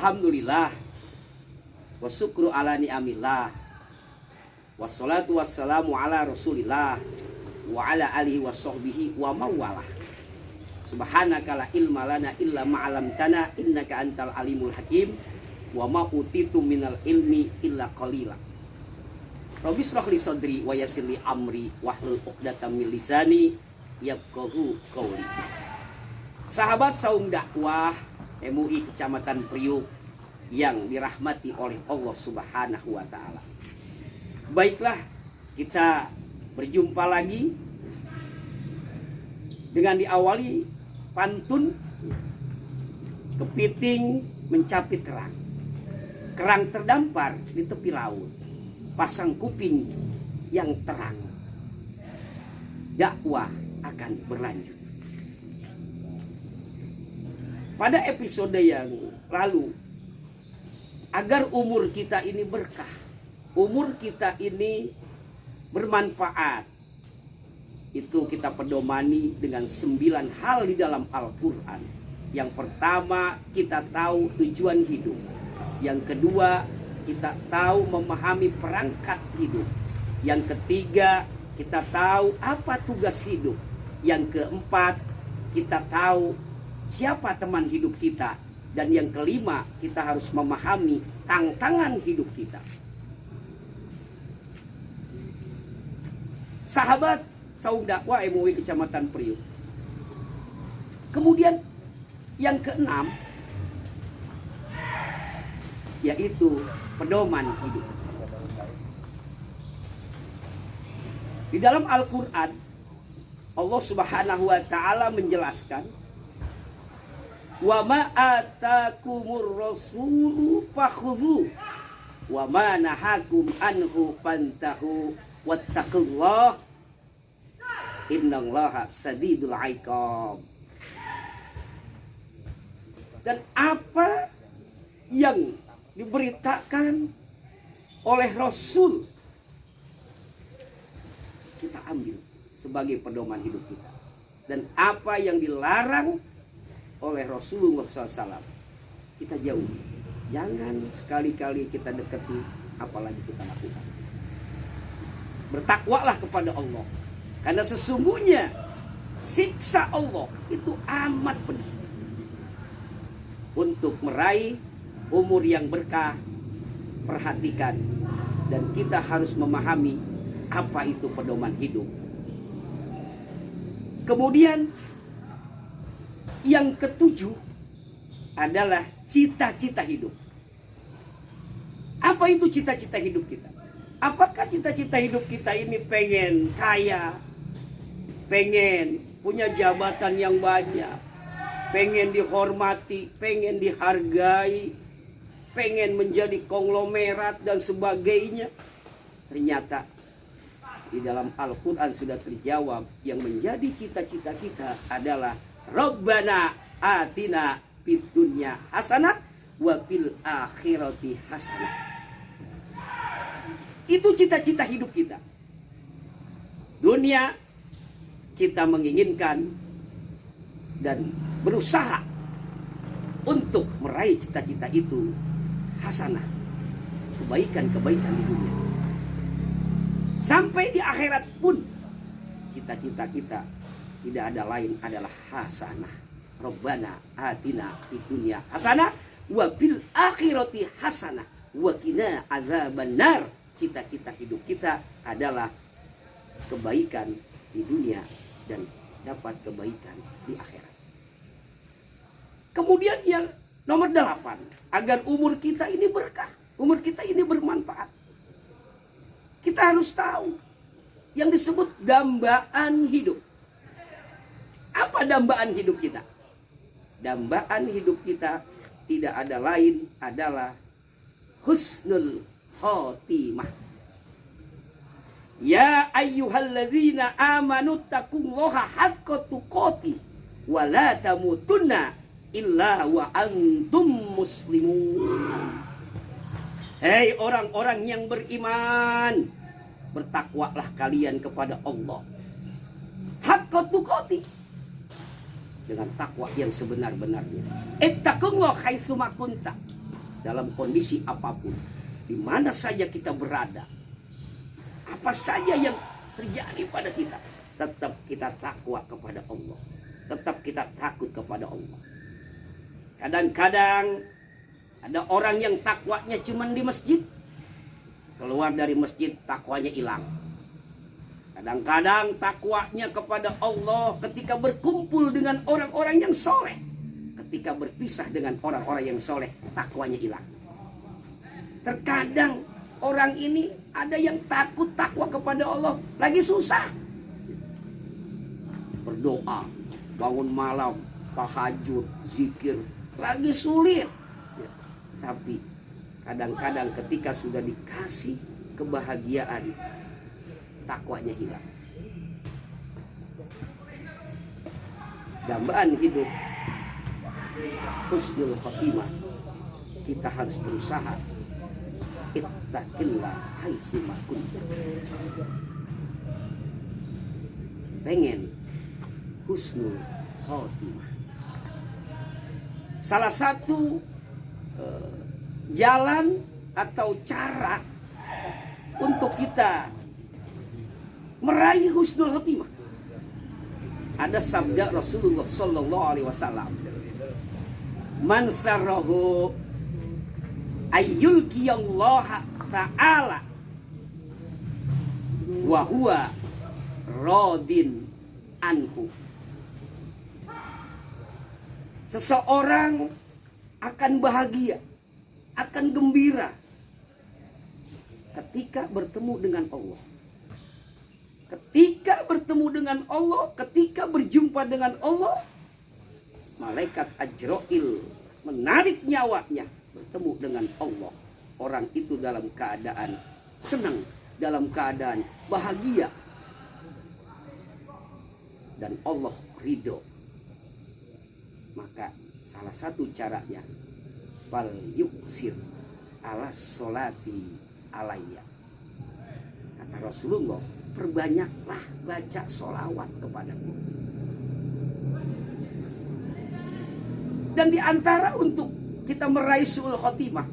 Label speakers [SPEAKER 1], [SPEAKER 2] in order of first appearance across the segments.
[SPEAKER 1] Alhamdulillah wa syukru ala ni'amillah wassalatu wassalamu ala rasulillah wa ala alihi wa sahbihi wa mawalah. Subhanaka la ilma lana illa ma'alamtana innaka antal alimul hakim wa ma utitu minal ilmi illa qalila. Rabbi shrah li sadri wa yassir li amri wahlul 'uqdatam min lisani yafqahu qawli. Sahabat saum dakwah MUI Kecamatan Priuk yang dirahmati oleh Allah Subhanahu wa taala. Baiklah, kita berjumpa lagi dengan diawali pantun kepiting mencapit kerang. Kerang terdampar di tepi laut, pasang kuping yang terang. Dakwah akan berlanjut. Pada episode yang lalu, agar umur kita ini berkah, umur kita ini bermanfaat, itu kita pedomani dengan 9 hal di dalam Al-Quran. Yang pertama, kita tahu tujuan hidup. Yang kedua, kita tahu memahami perangkat hidup. Yang ketiga, kita tahu apa tugas hidup. Yang keempat, kita tahu siapa teman hidup kita. Dan yang kelima, kita harus memahami tantangan hidup kita. Sahabat saum dakwah MUI Kecamatan Priuk. Kemudian yang keenam, yaitu pedoman hidup. Di dalam Al-Quran, Allah Subhanahu wa taala menjelaskan, wa ma atakumur rasulu fakhudhu wa ma nahakum anhu fantahu wattaqullah innallaha sadidul iqab. Dan apa yang diberitakan oleh Rasul, kita ambil sebagai pedoman hidup kita. Dan apa yang dilarang oleh Rasulullah SAW, kita jauhi. Jangan sekali-kali kita dekati, apalagi kita lakukan. Bertakwalah kepada Allah, karena sesungguhnya siksa Allah itu amat pedih. Untuk meraih umur yang berkah, perhatikan, dan kita harus memahami apa itu pedoman hidup. Kemudian yang ketujuh adalah cita-cita hidup. Apa itu cita-cita hidup kita? Apakah cita-cita hidup kita ini pengen kaya, pengen punya jabatan yang banyak, pengen dihormati, pengen dihargai, pengen menjadi konglomerat dan sebagainya? Ternyata di dalam Al-Quran sudah terjawab, yang menjadi cita-cita kita adalah Rabbana atina fid dunya hasanah wa fil akhirati hasanah. Itu cita-cita hidup kita. Dunia kita menginginkan dan berusaha untuk meraih cita-cita itu hasanah, kebaikan-kebaikan di dunia. Sampai di akhirat pun cita-cita kita tidak ada lain adalah hasanah. Rabbana atina fid dunya hasanah wa fil akhirati hasanah wa qina adzabannar. Cita-cita hidup kita adalah kebaikan di dunia dan dapat kebaikan di akhirat. Kemudian yang nomor 8, agar umur kita ini berkah, umur kita ini bermanfaat, kita harus tahu yang disebut dambaan hidup. Apa dambaan hidup kita? Dambaan hidup kita tidak ada lain adalah husnul khotimah. Ya ayyuhalladzina amanu taqullaha haqqa tuqatih wa la tamutunna illa wa antum muslimun. Hei orang-orang yang beriman, bertakwalah kalian kepada Allah haqqa tuqatih, dengan takwa yang sebenar-benarnya. Ittaqullah haitsu ma kunta. dalam kondisi apapun, di mana saja kita berada, apa saja yang terjadi pada kita, tetap kita takwa kepada Allah, tetap kita takut kepada Allah. Kadang-kadang ada orang yang takwanya cuma di masjid, keluar dari masjid takwanya hilang. Kadang-kadang takwanya kepada Allah ketika berkumpul dengan orang-orang yang soleh, ketika berpisah dengan orang-orang yang soleh takwanya hilang. Terkadang orang ini ada yang takwa kepada Allah lagi susah, berdoa, bangun malam, tahajud, zikir, lagi sulit. Tapi kadang-kadang ketika sudah dikasih kebahagiaan, takwanya hilang. Dambaan hidup husnul khotimah, kita harus berusaha ittaqillah haitsu ma kunta. Pengen husnul khotimah, salah satu jalan atau cara untuk kita meraih husnul khotimah, ada sabda Rasulullah sallallahu alaihi wasallam, man sarrahu ayyulqiyallaha ta'ala wa huwa radin anhu. Seseorang akan bahagia, akan gembira ketika bertemu dengan Allah. Ketika bertemu dengan Allah, ketika berjumpa dengan Allah, malaikat Ajrail menarik nyawanya bertemu dengan Allah. Orang itu dalam keadaan senang, dalam keadaan bahagia, dan Allah ridho. Maka salah satu caranya, fal yuksir ala sholati alayya. Kata Rasulullah, perbanyaklah baca sholawat kepadaku. Dan di antara untuk kita meraih husnul khotimah,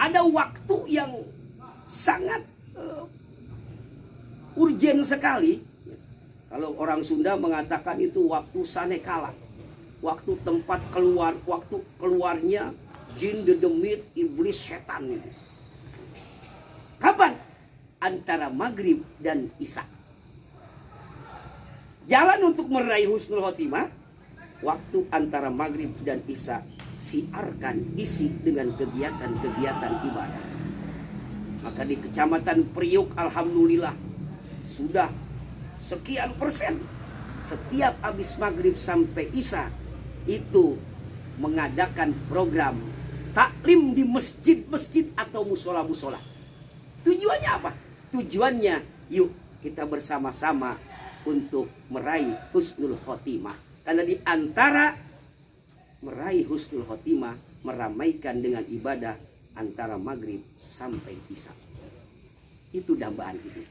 [SPEAKER 1] ada waktu yang sangat urgen sekali. Kalau orang Sunda mengatakan itu waktu sanekala, waktu tempat keluar, waktu keluarnya jin, dedemit, iblis, setan itu. Kapan? Antara maghrib dan isya. Jalan untuk meraih husnul khotimah, waktu antara maghrib dan isya, siarkan, isi dengan kegiatan-kegiatan ibadah. Maka di Kecamatan Priuk, alhamdulillah sudah sekian persen setiap habis maghrib sampai isya itu mengadakan program taklim di masjid-masjid atau musola-musola. Tujuannya apa? Tujuannya yuk kita bersama-sama untuk meraih husnul khotimah. Karena di antara meraih husnul khotimah, meramaikan dengan ibadah antara maghrib sampai isya. Itu dambaan itu.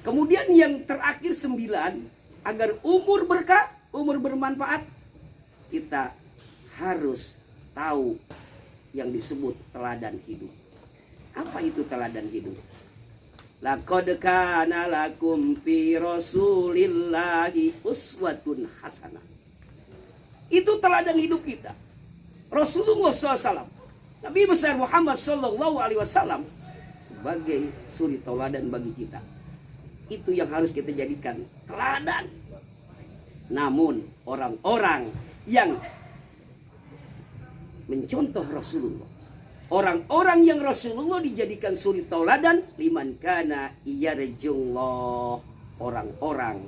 [SPEAKER 1] Kemudian yang terakhir 9, agar umur berkah, umur bermanfaat, kita harus tahu yang disebut teladan hidup. Apa itu teladan hidup? Laqad kana lakum fi rasulillahi uswatun hasanah. Itu teladan hidup kita. Rasulullah SAW, Nabi besar Muhammad SAW sebagai suri tauladan bagi kita. Itu yang harus kita jadikan teladan. Namun orang-orang yang mencontoh Rasulullah, orang-orang yang Rasulullah dijadikan suri tauladan, liman kana yarjullah, orang-orang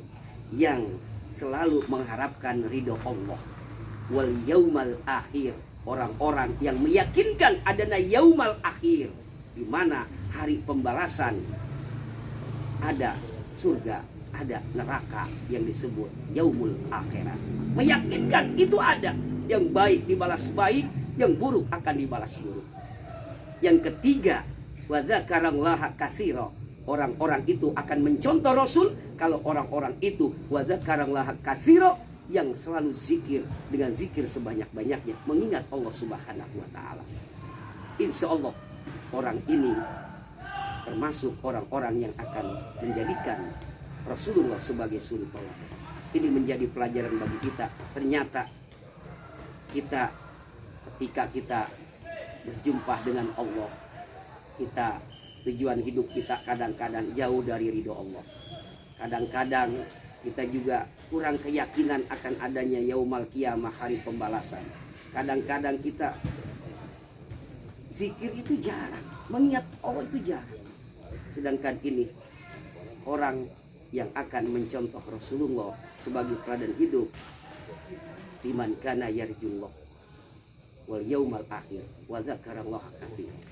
[SPEAKER 1] yang selalu mengharapkan ridho Allah, wal yaumal akhir, orang-orang yang meyakinkan adanya yaumal akhir, di mana hari pembalasan, ada surga, ada neraka yang disebut yaumul akhirat. Meyakinkan itu ada, yang baik dibalas baik, yang buruk akan dibalas buruk. Yang ketiga, wa dzakarallaha katsira, orang-orang itu akan mencontoh Rasul. Kalau orang-orang itu wa dzakarallaha katsira, yang selalu zikir dengan zikir sebanyak-banyaknya, mengingat Allah Subhanahu wa taala. Insya Allah orang ini termasuk orang-orang yang akan menjadikan Rasulullah sebagai suri teladan. Ini menjadi pelajaran bagi kita. Ternyata kita ketika kita berjumpa dengan Allah, kita tujuan hidup kita kadang-kadang jauh dari ridho Allah. Kadang-kadang kita juga kurang keyakinan akan adanya yaumal qiyamah, hari pembalasan. Kadang-kadang kita zikir itu jarang, mengingat Allah itu jarang. Sedangkan ini orang yang akan mencontoh Rasulullah sebagai teladan hidup, liman kana yarjullah wal yaumal akhir wa dzakarallaha katsiran.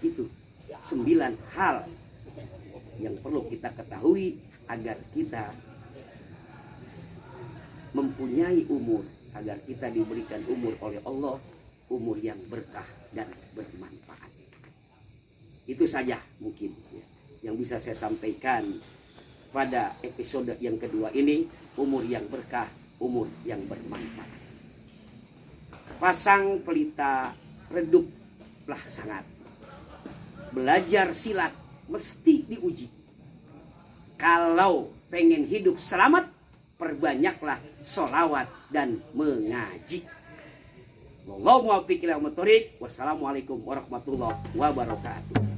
[SPEAKER 1] Itu 9 hal yang perlu kita ketahui agar kita mempunyai umur, agar kita diberikan umur oleh Allah, umur yang berkah dan bermanfaat. Itu saja mungkin ya, yang bisa saya sampaikan pada episode yang kedua ini, umur yang berkah, umur yang bermanfaat. Pasang pelita reduplah sangat. Belajar silat mesti diuji. Kalau pengen hidup selamat, perbanyaklah sholawat dan mengaji. Wallahu muwaffiq ila aqwamit thoriq. Wassalamualaikum warahmatullahi wabarakatuh.